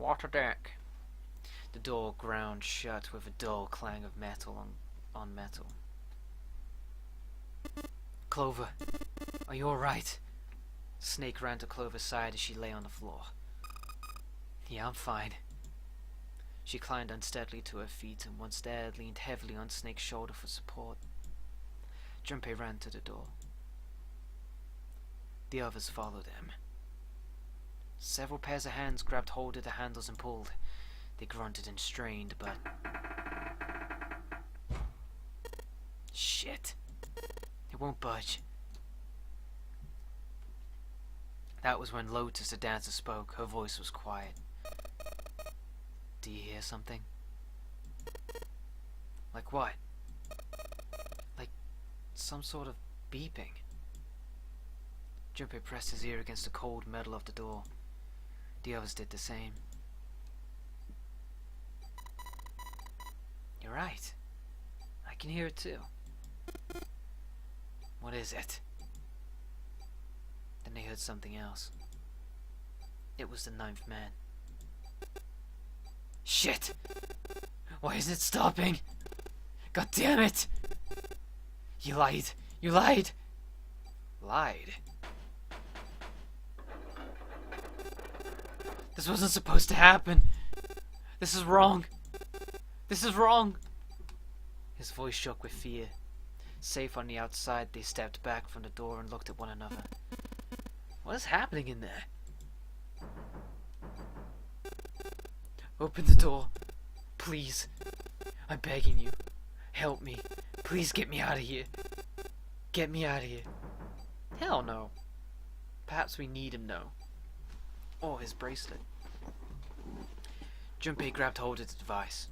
Water deck. The door ground shut with a dull clang of metal on metal. Clover, are you alright? Snake ran to Clover's side as she lay on the floor. Yeah, I'm fine. She climbed unsteadily to her feet, and once there leaned heavily on Snake's shoulder for support. Junpei ran to the door. The others followed him. Several pairs of hands grabbed hold of the handles and pulled. They grunted and strained, but... Shit. It won't budge. That was when Lotus, the dancer, spoke. Her voice was quiet. Do you hear something? Like what? Like some sort of beeping. Junpei pressed his ear against the cold metal of the door. The others did the same. You're right. I can hear it too. What is it? Then they heard something else. It was the ninth man. Shit! Why isn't it stopping? God damn it! You lied! You lied! Lied? This wasn't supposed to happen. This is wrong. This is wrong. His voice shook with fear. Safe on the outside, they stepped back from the door and looked at one another. What is happening in there? Open the door. Please. I'm begging you. Help me. Please get me out of here. Get me out of here. Hell no. Perhaps we need him though. Or his bracelet. Junpei grabbed hold of the device.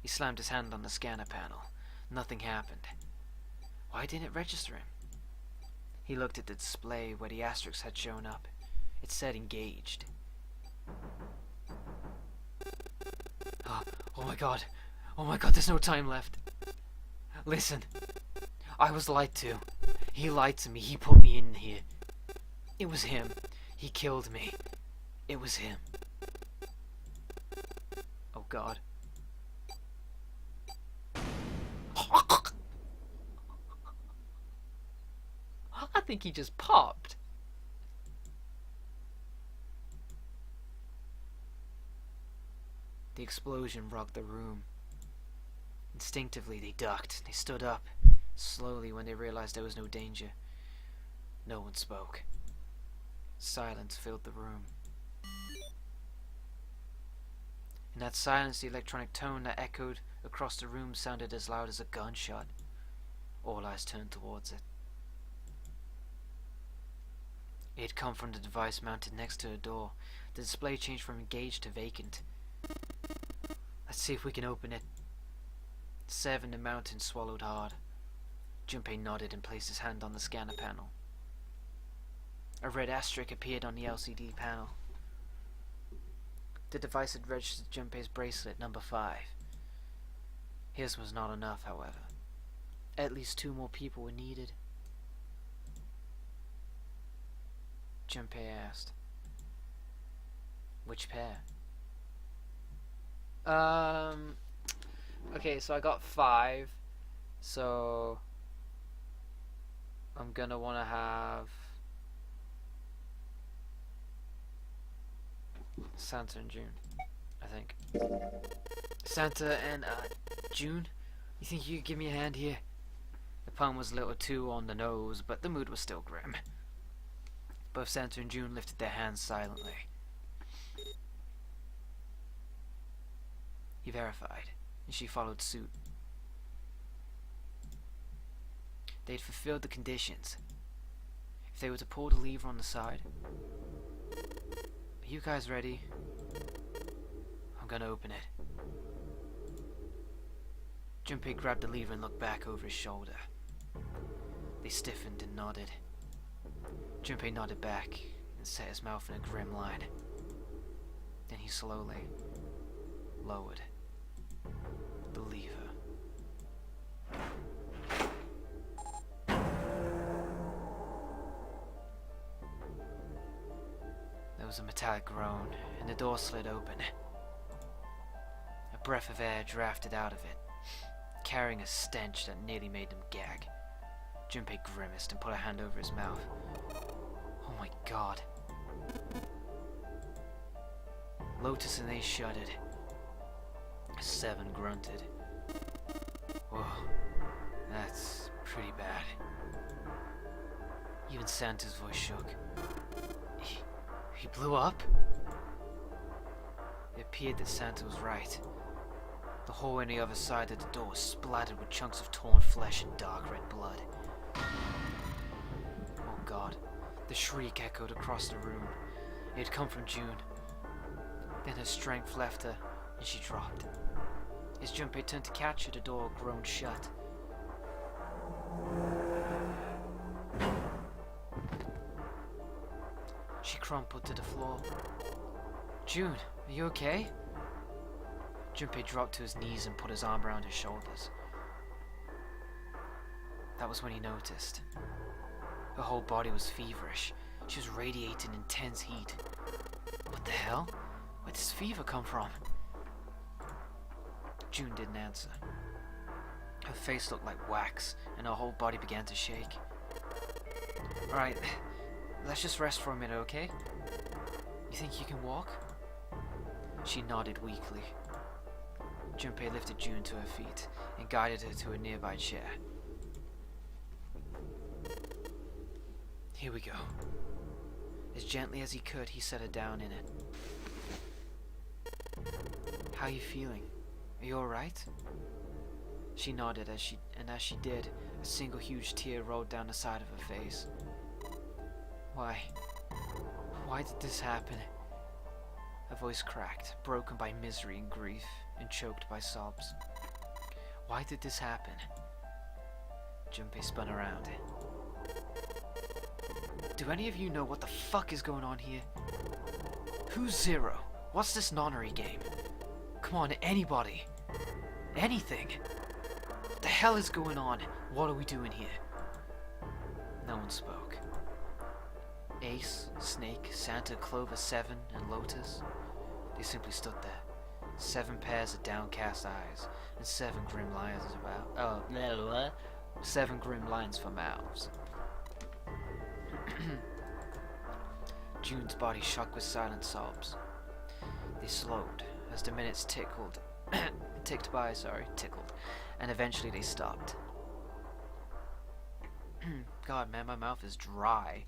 He slammed his hand on the scanner panel. Nothing happened. Why didn't it register him? He looked at the display where the asterisk had shown up. It said engaged. Oh my god. Oh my god, there's no time left. Listen. I was lied to. He lied to me. He put me in here. It was him. He killed me. It was him. Oh god. I think he just popped. The explosion rocked the room. Instinctively they ducked. They stood up, slowly, when they realized there was no danger. No one spoke. Silence filled the room. In that silence, the electronic tone that echoed across the room sounded as loud as a gunshot. All eyes turned towards it. It had come from the device mounted next to the door. The display changed from engaged to vacant. Let's see if we can open it. 7, the mountain swallowed hard. Junpei nodded and placed his hand on the scanner panel. A red asterisk appeared on the LCD panel. The device had registered Junpei's bracelet, number 5. His was not enough, however. At least 2 more people were needed. Junpei asked. Which pair? Okay, so I got 5. So I'm gonna wanna have Santa and June, I think. Santa and June? You think you could give me a hand here? The pun was a little too on the nose, but the mood was still grim. Both Santa and June lifted their hands silently. He verified, and she followed suit. They'd fulfilled the conditions. If they were to pull the lever on the side. Are you guys ready? I'm gonna open it. Junpei grabbed the lever and looked back over his shoulder. They stiffened and nodded. Junpei nodded back and set his mouth in a grim line. Then he slowly lowered the lever. There was a metallic groan, and the door slid open. A breath of air drafted out of it, carrying a stench that nearly made them gag. Junpei grimaced and put a hand over his mouth. Oh my god. Lotus and Ace shuddered. Seven grunted. Whoa, that's pretty bad. Even Santa's voice shook. He blew up? It appeared that Santa was right. The hallway on the other side of the door was splattered with chunks of torn flesh and dark red blood. Oh god. The shriek echoed across the room. It had come from June. Then her strength left her, and she dropped. As Junpei turned to catch her, the door groaned shut. She crumpled to the floor. June, are you okay? Junpei dropped to his knees and put his arm around her shoulders. That was when he noticed. Her whole body was feverish. She was radiating intense heat. What the hell? Where did this fever come from? June didn't answer. Her face looked like wax, and her whole body began to shake. Alright, let's just rest for a minute, okay? You think you can walk? She nodded weakly. Junpei lifted June to her feet and guided her to a nearby chair. Here we go. As gently as he could, he set her down in it. How are you feeling? Are you alright? She nodded as she did, a single huge tear rolled down the side of her face. Why? Why did this happen? Her voice cracked, broken by misery and grief, and choked by sobs. Why did this happen? Junpei spun around. Do any of you know what the fuck is going on here? Who's Zero? What's this nonnery game? Come on, anybody. Anything. What the hell is going on? What are we doing here? No one spoke. Ace, Snake, Santa, Clover, Seven, and Lotus. They simply stood there. 7 pairs of downcast eyes, and 7 grim lines about. 7 grim lines for mouths. June's body shook with silent sobs. They slowed as the minutes tickled, and eventually they stopped. God, man, my mouth is dry.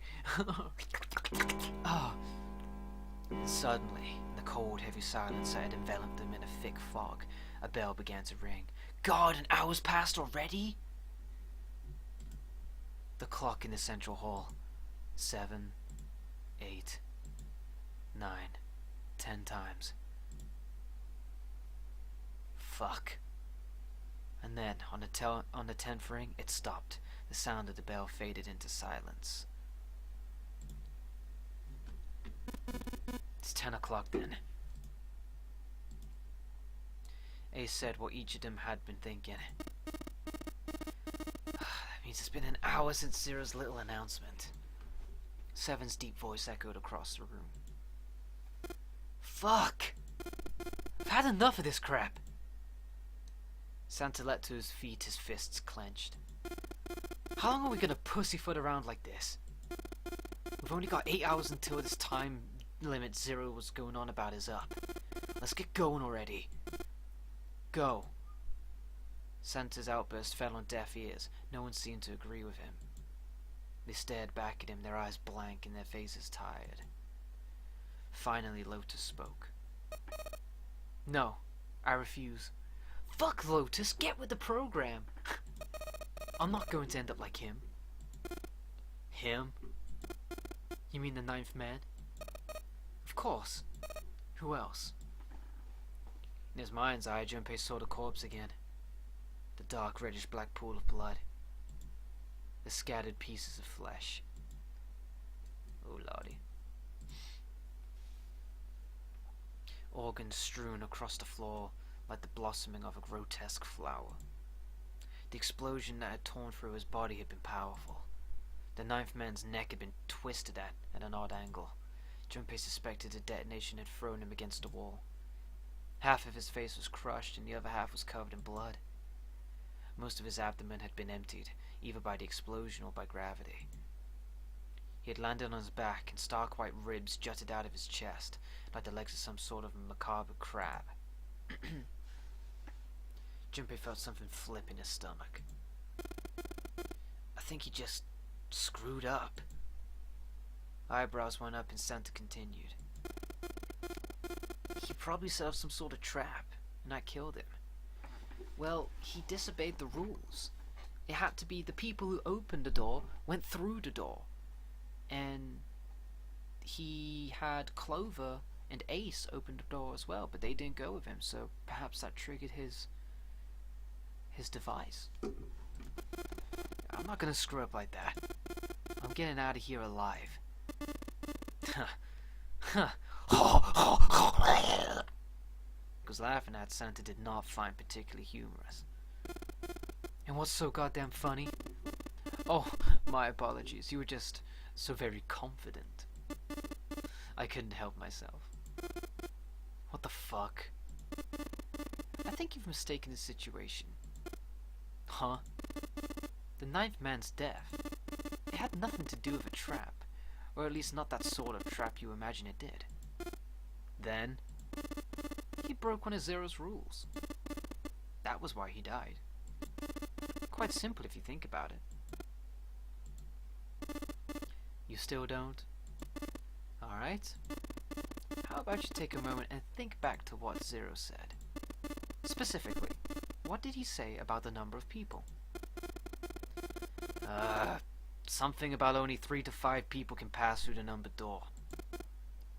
Oh. Suddenly, in the cold, heavy silence that had enveloped them in a thick fog, a bell began to ring. God, an hour's passed already? The clock in the central hall. 7, 8, 9, 10 times. Fuck. And then, on the 10th ring, it stopped. The sound of the bell faded into silence. It's 10 o'clock then. Ace said what each of them had been thinking. That means it's been an hour since Zero's little announcement. Seven's deep voice echoed across the room. Fuck! I've had enough of this crap! Santa leapt to his feet, his fists clenched. How long are we gonna pussyfoot around like this? We've only got 8 hours until this time limit Zero was going on about is up. Let's get going already. Go. Santa's outburst fell on deaf ears. No one seemed to agree with him. They stared back at him, their eyes blank and their faces tired. Finally, Lotus spoke. No, I refuse. Fuck Lotus, get with the program. I'm not going to end up like him. Him? You mean the 9th man? Of course. Who else? In his mind's eye, Junpei saw the corpse again. The dark reddish black pool of blood. The scattered pieces of flesh. Oh lordy. Organs strewn across the floor like the blossoming of a grotesque flower. The explosion that had torn through his body had been powerful. The 9th man's neck had been twisted at an odd angle. Junpei suspected a detonation had thrown him against a wall. Half of his face was crushed and the other half was covered in blood. Most of his abdomen had been emptied, either by the explosion or by gravity. He had landed on his back, and stark white ribs jutted out of his chest, like the legs of some sort of macabre crab. Junpei felt something flip in his stomach. I think he just screwed up. Eyebrows went up and Santa continued. He probably set up some sort of trap, and I killed him. Well, he disobeyed the rules. It had to be the people who opened the door went through the door. And he had Clover and Ace open the door as well, but they didn't go with him, so perhaps that triggered his device. I'm not gonna screw up like that. I'm getting out of here alive. Because laughing at Santa did not find particularly humorous. And what's so goddamn funny? Oh, my apologies. You were just so very confident. I couldn't help myself. What the fuck? I think you've mistaken the situation. Huh? The ninth man's death. It had nothing to do with a trap. Or at least not that sort of trap you imagine it did. Then, he broke one of Zero's rules. That was why he died. Quite simple if you think about it. You still don't? Alright. How about you take a moment and think back to what Zero said? Specifically, what did he say about the number of people? Something about only 3 to 5 people can pass through the numbered door.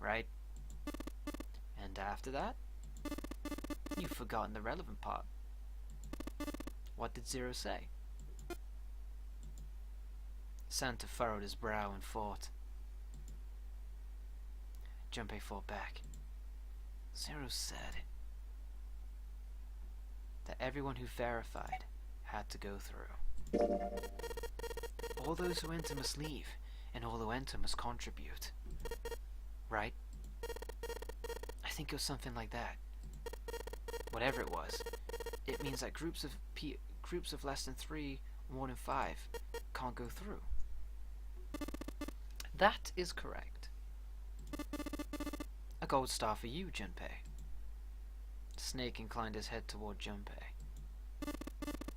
Right? And after that? You've forgotten the relevant part. What did Zero say? Santa furrowed his brow and thought. Junpei fought back. Zero said that everyone who verified had to go through. All those who enter must leave, and all who enter must contribute. Right? I think it was something like that. Whatever it was, it means that groups of less than 3, more than 5, can't go through. That is correct. A gold star for you, Junpei. Snake inclined his head toward Junpei.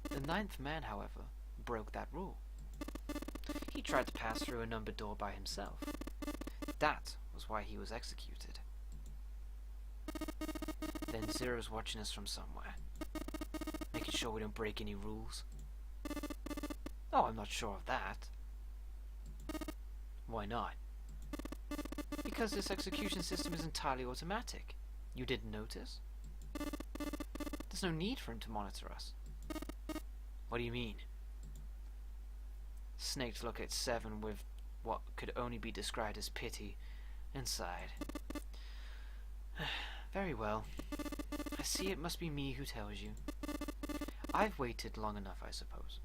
The ninth man, however, broke that rule. He tried to pass through a numbered door by himself. That was why he was executed. Then Zero's watching us from somewhere, making sure we don't break any rules. Oh, I'm not sure of that. Why not? Because this execution system is entirely automatic. You didn't notice? There's no need for him to monitor us. What do you mean? Snake looked at Seven with what could only be described as pity and sighed. Very well. I see it must be me who tells you. I've waited long enough, I suppose.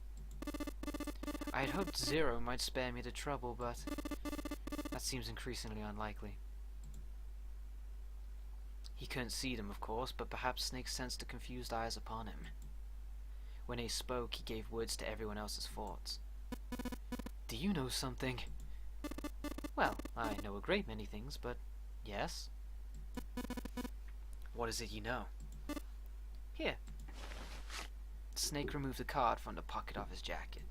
I had hoped Zero might spare me the trouble, but that seems increasingly unlikely. He couldn't see them, of course, but perhaps Snake sensed the confused eyes upon him. When he spoke, he gave words to everyone else's thoughts. Do you know something? Well, I know a great many things, but yes. What is it you know? Here. Snake removed a card from the pocket of his jacket.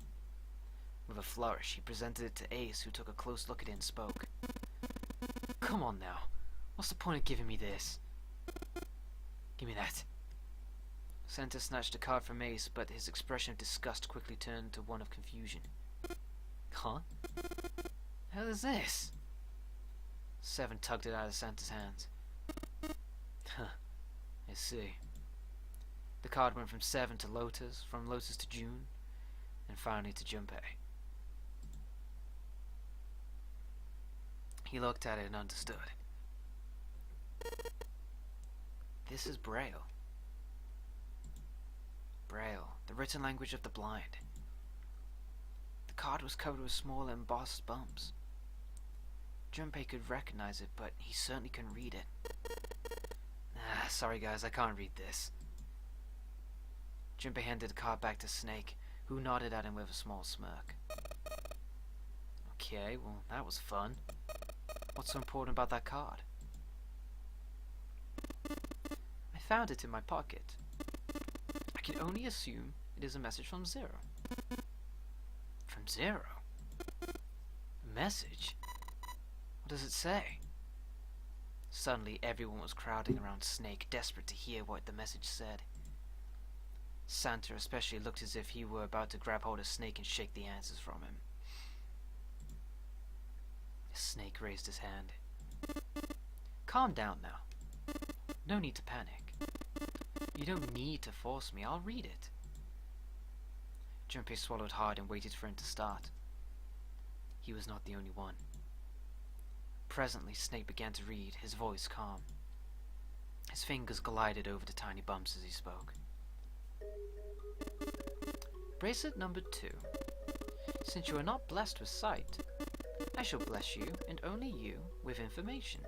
With a flourish, he presented it to Ace, who took a close look at it and spoke. Come on now. What's the point of giving me this? Give me that. Santa snatched the card from Ace, but his expression of disgust quickly turned to one of confusion. Huh? Hell is this? Seven tugged it out of Santa's hands. Huh. I see. The card went from Seven to Lotus, from Lotus to June, and finally to Junpei. He looked at it and understood. This is Braille. Braille, the written language of the blind. The card was covered with small embossed bumps. Junpei could recognize it, but he certainly couldn't read it. Sorry guys, I can't read this. Junpei handed the card back to Snake, who nodded at him with a small smirk. Okay, well that was fun. What's so important about that card? I found it in my pocket. I can only assume it is a message from Zero. From Zero? A message? What does it say? Suddenly everyone was crowding around Snake, desperate to hear what the message said. Santa especially looked as if he were about to grab hold of Snake and shake the answers from him. Snake raised his hand. Calm down now. No need to panic. You don't need to force me, I'll read it. Junpei swallowed hard and waited for him to start. He was not the only one. Presently Snake began to read, his voice calm. His fingers glided over the tiny bumps as he spoke. Bracelet number 2. Since you are not blessed with sight, I shall bless you, and only you, with information.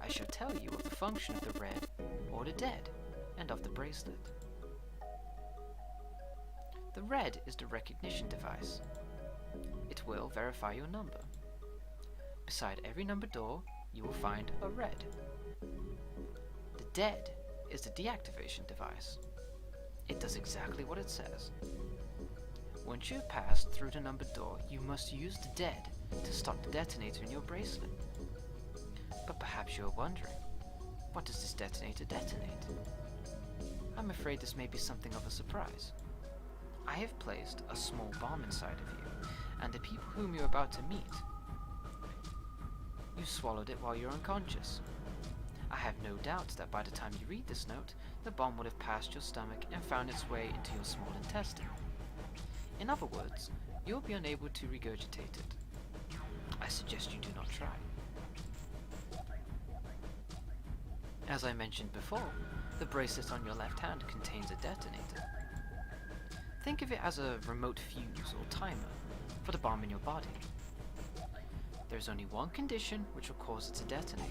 I shall tell you of the function of the red, or the dead, and of the bracelet. The red is the recognition device. It will verify your number. Beside every number door, you will find a red. The dead is the deactivation device. It does exactly what it says. Once you have passed through the numbered door, you must use the dead to stop the detonator in your bracelet. But perhaps you are wondering, what does this detonator detonate? I'm afraid this may be something of a surprise. I have placed a small bomb inside of you, and the people whom you're about to meet. You swallowed it while you're unconscious. I have no doubt that by the time you read this note, the bomb would have passed your stomach and found its way into your small intestine. In other words, you'll be unable to regurgitate it. I suggest you do not try. As I mentioned before, the bracelet on your left hand contains a detonator. Think of it as a remote fuse or timer for the bomb in your body. There's only one condition which will cause it to detonate.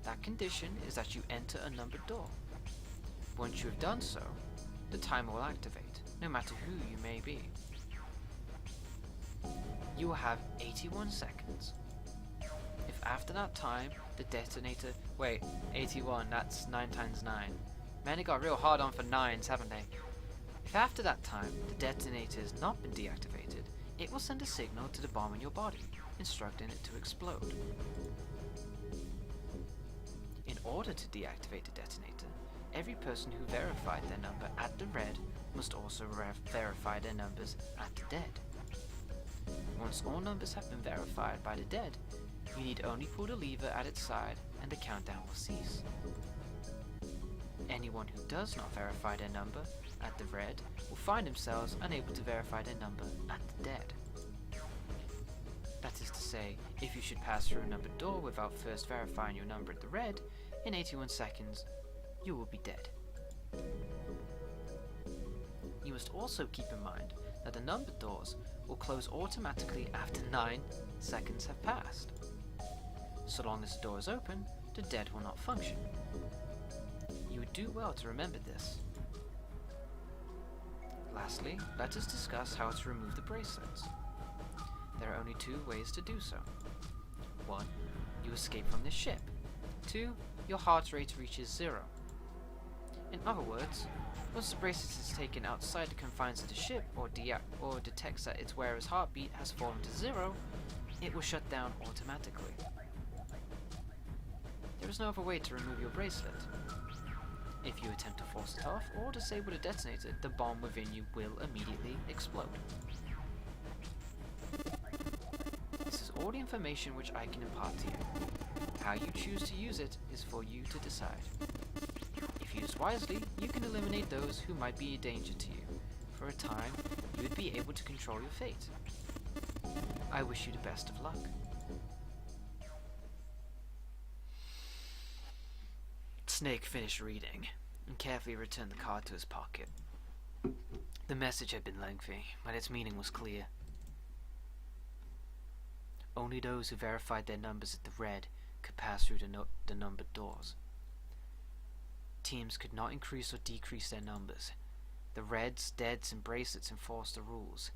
That condition is that you enter a numbered door. Once you have done so, the timer will activate, no matter who you may be. You will have 81 seconds. If after that time, the detonator... Wait, 81, that's 9 times 9. Man, it got real hard on for 9s, haven't they? If after that time, the detonator has not been deactivated, it will send a signal to the bomb in your body, instructing it to explode. In order to deactivate the detonator, every person who verified their number at the red must also verify their numbers at the dead. Once all numbers have been verified by the dead, you need only pull the lever at its side and the countdown will cease. Anyone who does not verify their number at the red will find themselves unable to verify their number at the dead. That is to say, if you should pass through a numbered door without first verifying your number at the red, in 81 seconds, you will be dead. You must also keep in mind that the numbered doors will close automatically after 9 seconds have passed. So long as the door is open, the dead will not function. You would do well to remember this. Lastly, let us discuss how to remove the bracelets. There are only 2 ways to do so. 1. You escape from the ship. 2. Your heart rate reaches 0. In other words, once the bracelet is taken outside the confines of the ship or detects that its wearer's heartbeat has fallen to 0, it will shut down automatically. There is no other way to remove your bracelet. If you attempt to force it off or disable the detonator, the bomb within you will immediately explode. This is all the information which I can impart to you. How you choose to use it is for you to decide. If used wisely, you can eliminate those who might be a danger to you. For a time, you would be able to control your fate. I wish you the best of luck. Snake finished reading and carefully returned the card to his pocket. The message had been lengthy, but its meaning was clear. Only those who verified their numbers at the red could pass through the numbered doors. Teams could not increase or decrease their numbers. The reds, deads, and bracelets enforced the rules.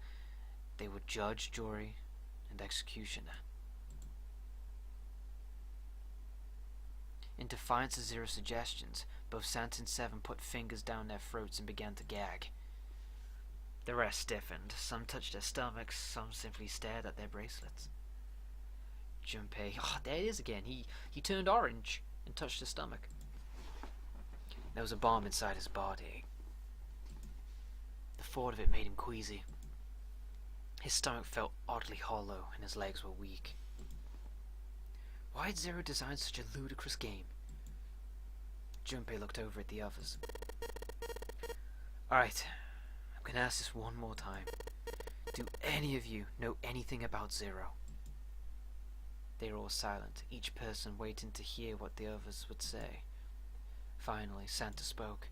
They were judge, jury, and executioner. In defiance of Zero's suggestions, both Santa and Seven put fingers down their throats and began to gag. The rest stiffened. Some touched their stomachs, some simply stared at their bracelets. Junpei, there it is again. He turned orange and touched his stomach. There was a bomb inside his body. The thought of it made him queasy. His stomach felt oddly hollow and his legs were weak. Why had Zero designed such a ludicrous game? Junpei looked over at the others. Alright, I'm gonna ask this one more time. Do any of you know anything about Zero? They were all silent, each person waiting to hear what the others would say. Finally, Santa spoke.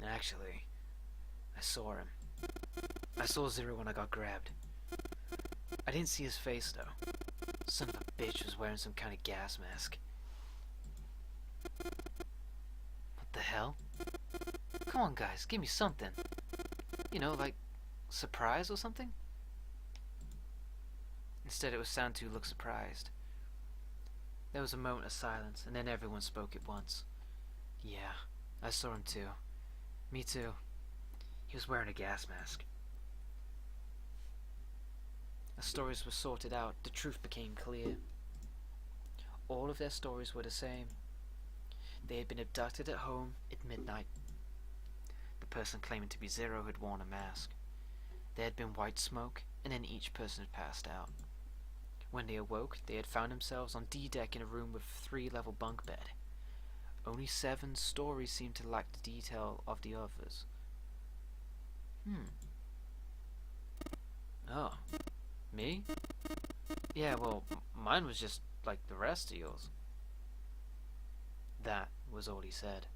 Actually, I saw him. I saw Zero when I got grabbed. I didn't see his face, though. Son of a bitch was wearing some kind of gas mask. What the hell? Come on, guys, give me something. You know, like surprise or something? Instead, it was Santa who looked surprised. There was a moment of silence, and then everyone spoke at once. Yeah, I saw him too. Me too. He was wearing a gas mask. As stories were sorted out, the truth became clear. All of their stories were the same. They had been abducted at home at midnight. The person claiming to be Zero had worn a mask. There had been white smoke, and then each person had passed out. When they awoke, they had found themselves on D-deck in a room with a 3-level bunk bed. Only Seven's stories seemed to lack the detail of the others. Oh. Me? Yeah, well, mine was just like the rest of yours. That was all he said.